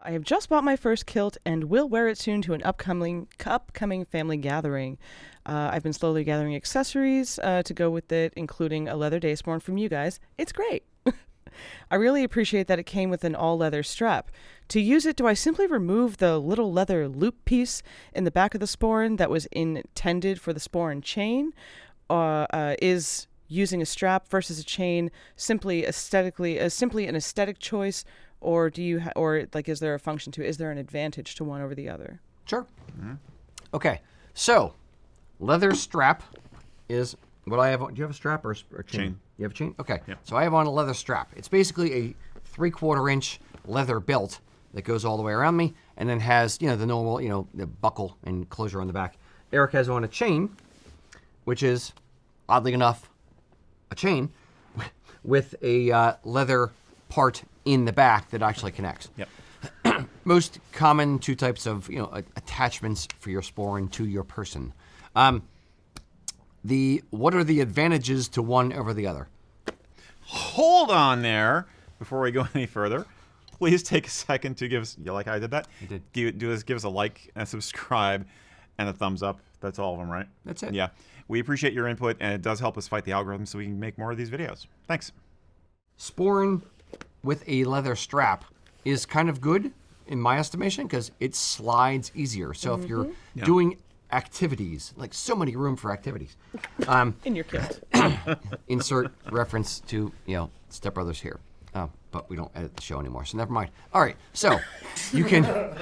I have just bought my first kilt and will wear it soon to an upcoming family gathering. I've been slowly gathering accessories to go with it, including a leather daysporn from you guys. It's great. I really appreciate that it came with an all-leather strap. To use it, do I simply remove the little leather loop piece in the back of the sporran that was intended for the sporran chain? Is using a strap versus a chain simply an aesthetic choice, or is there a function to it? Is there an advantage to one over the other? Sure. Mm-hmm. Okay, so leather strap is what I have on. Do you have a strap or a chain? You have a chain? Okay. Yeah. So I have on a leather strap. It's basically a 3/4 inch leather belt that goes all the way around me and then has, the normal, the buckle and closure on the back. Erik has on a chain, which is, oddly enough, a chain with a leather part in the back that actually connects. Yep. Most common two types of, attachments for your sporran to your person. What are the advantages to one over the other? Hold on there before we go any further. Please take a second to give us, like I did that? You did. Give us a like and a subscribe and a thumbs up. That's all of them, right? That's it. Yeah. We appreciate your input, and it does help us fight the algorithm so we can make more of these videos. Thanks. Sporran with a leather strap is kind of good, in my estimation, because it slides easier. So if you're doing activities, like so many room for activities. In your kilt. Insert reference to, Step Brothers here. But we don't edit the show anymore, so never mind. All right, so you can...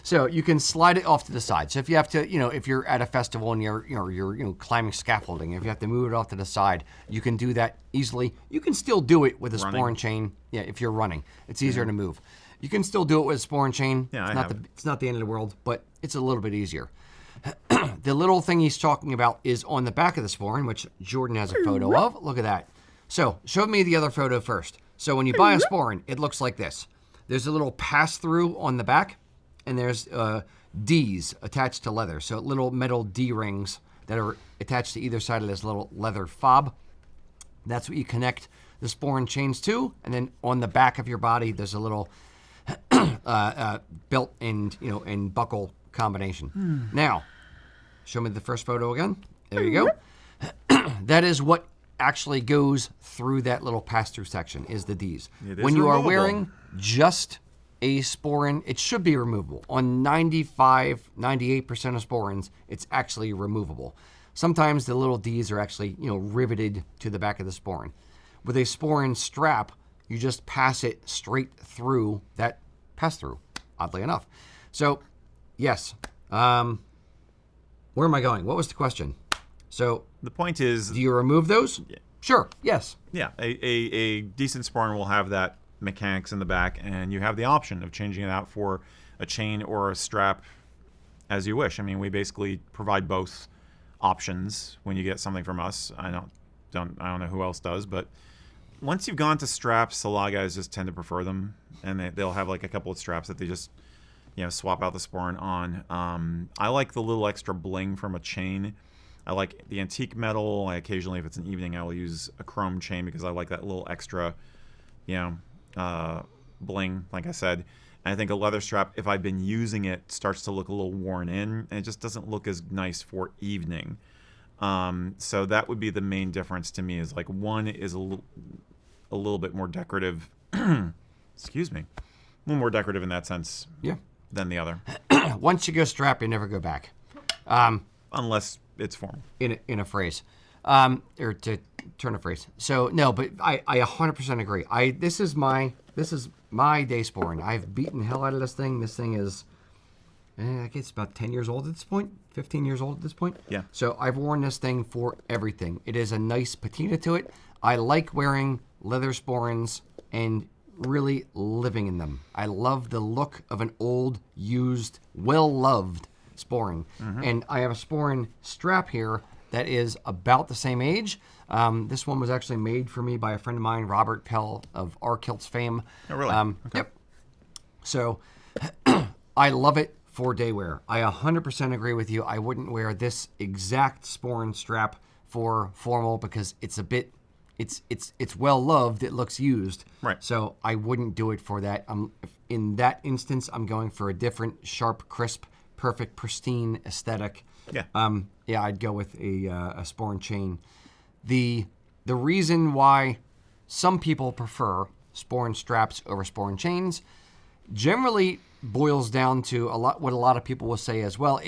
So you can slide it off to the side. So if you have to, if you're at a festival and you're climbing scaffolding, if you have to move it off to the side, you can do that easily. You can still do it with a sporran chain. Yeah, if you're running, it's easier to move. You can still do it with a sporran chain. Yeah, it's not the end of the world, but it's a little bit easier. The little thing he's talking about is on the back of the sporran, which Jordan has a photo of. Look at that. So show me the other photo first. So when you buy a sporran, it looks like this. There's a little pass-through on the back, and there's D's attached to leather. So little metal D rings that are attached to either side of this little leather fob. That's what you connect the sporran chains to. And then on the back of your body, there's a little belt and buckle combination. Now, show me the first photo again. There you go. That is what actually goes through that little pass-through section, is the D's. When you are wearing just a sporran, it should be removable. On 95, 98% of sporrans, it's actually removable. Sometimes the little D's are actually, riveted to the back of the sporran. With a sporran strap, you just pass it straight through that pass-through, oddly enough. So, yes. Where am I going? What was the question? So, the point is... Do you remove those? Yeah. Sure, yes. Yeah, a decent sporran will have that mechanics in the back, and you have the option of changing it out for a chain or a strap as you wish. I mean, we basically provide both options when you get something from us. I don't know who else does, but once you've gone to straps, a lot of guys just tend to prefer them, and they'll have like a couple of straps that they just swap out the sporran on. I like the little extra bling from a chain. I like the antique metal. Occasionally, if it's an evening, I will use a chrome chain because I like that little extra bling, like I said. And I think a leather strap, if I've been using it, starts to look a little worn in, and it just doesn't look as nice for evening. So that would be the main difference to me, is like one is a little bit more decorative. Excuse me. A little more decorative in that sense than the other. Once you go strap, you never go back. Unless it's formal. In a phrase. Or to turn a phrase. So, no, but I 100% agree. This is my day sporran. I've beaten hell out of this thing. This thing is, I guess about 10 years old at this point. 15 years old at this point. Yeah. So I've worn this thing for everything. It is a nice patina to it. I like wearing leather sporrans and really living in them. I love the look of an old, used, well-loved sporran. Mm-hmm. And I have a sporran strap here that is about the same age. This one was actually made for me by a friend of mine, Robert Pell of Kilts fame. Oh, really? Okay. Yep. So I love it for day wear. I 100% agree with you. I wouldn't wear this exact sporran strap for formal because it's a bit it's well loved. It looks used. Right. So I wouldn't do it for that. In that instance, I'm going for a different, sharp, crisp, perfect, pristine aesthetic. Yeah. Yeah, I'd go with a Sporran chain. The reason why some people prefer Sporran straps over Sporran chains generally boils down to what a lot of people will say as well.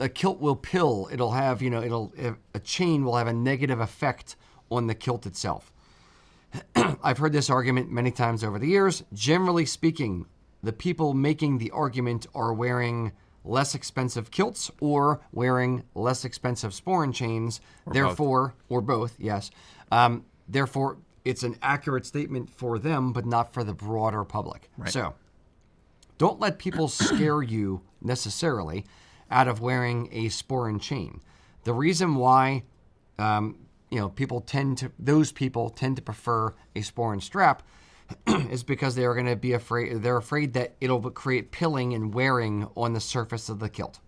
A kilt will pill. It'll have, a chain will have a negative effect on the kilt itself. I've heard this argument many times over the years. Generally speaking, the people making the argument are wearing less expensive kilts or wearing less expensive Sporran chains. Or both, yes. Therefore, it's an accurate statement for them, but not for the broader public. Right. So, don't let people scare you necessarily out of wearing a Sporran chain. The reason why, those people tend to prefer a Sporran strap is because they are going to be afraid. They're afraid that it'll create pilling and wearing on the surface of the kilt.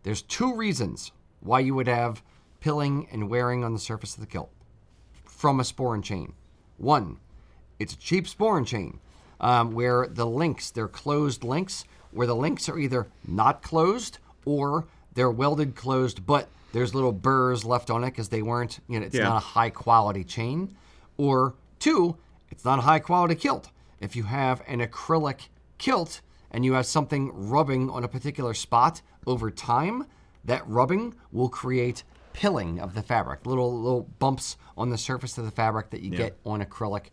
There's two reasons why you would have pilling and wearing on the surface of the kilt from a Sporran chain. One, it's a cheap Sporran chain where the links, they're closed links, where the links are either not closed or they're welded closed, but there's little burrs left on it because they weren't, it's not a high quality chain. Or two, it's not a high quality kilt. If you have an acrylic kilt and you have something rubbing on a particular spot over time, that rubbing will create pilling of the fabric, little bumps on the surface of the fabric that you get on acrylic.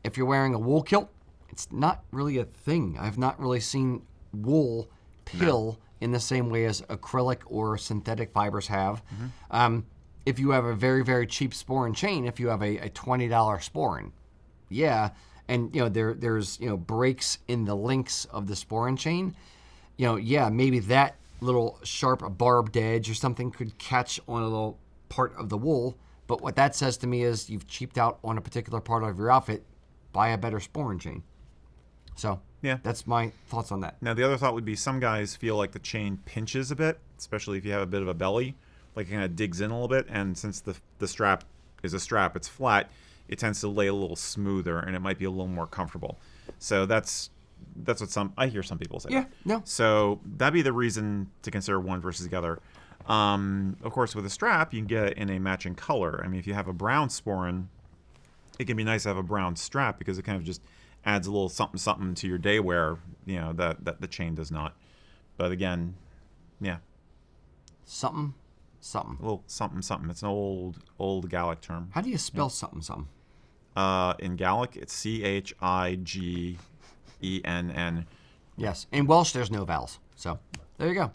If you're wearing a wool kilt, it's not really a thing. I've not really seen wool pill in the same way as acrylic or synthetic fibers have. Mm-hmm. If you have a very, very cheap Sporran chain, if you have a $20 Sporran, and there's breaks in the links of the Sporran chain, maybe that little sharp barbed edge or something could catch on a little part of the wool. But what that says to me is you've cheaped out on a particular part of your outfit. Buy a better Sporran chain. So that's my thoughts on that. Now, the other thought would be some guys feel like the chain pinches a bit, especially if you have a bit of a belly, like it kind of digs in a little bit. And since the strap is a strap, it's flat, it tends to lay a little smoother and it might be a little more comfortable. So that's what I hear some people say. Yeah, no. So that'd be the reason to consider one versus the other. Of course, with a strap, you can get it in a matching color. I mean, if you have a brown Sporran, it can be nice to have a brown strap because it kind of just adds a little something to your day wear, that the chain does not. But again, something. A little something. It's an old Gallic term. How do you spell something? In Gallic, it's Chiggenn. Yes. In Welsh, there's no vowels. So there you go.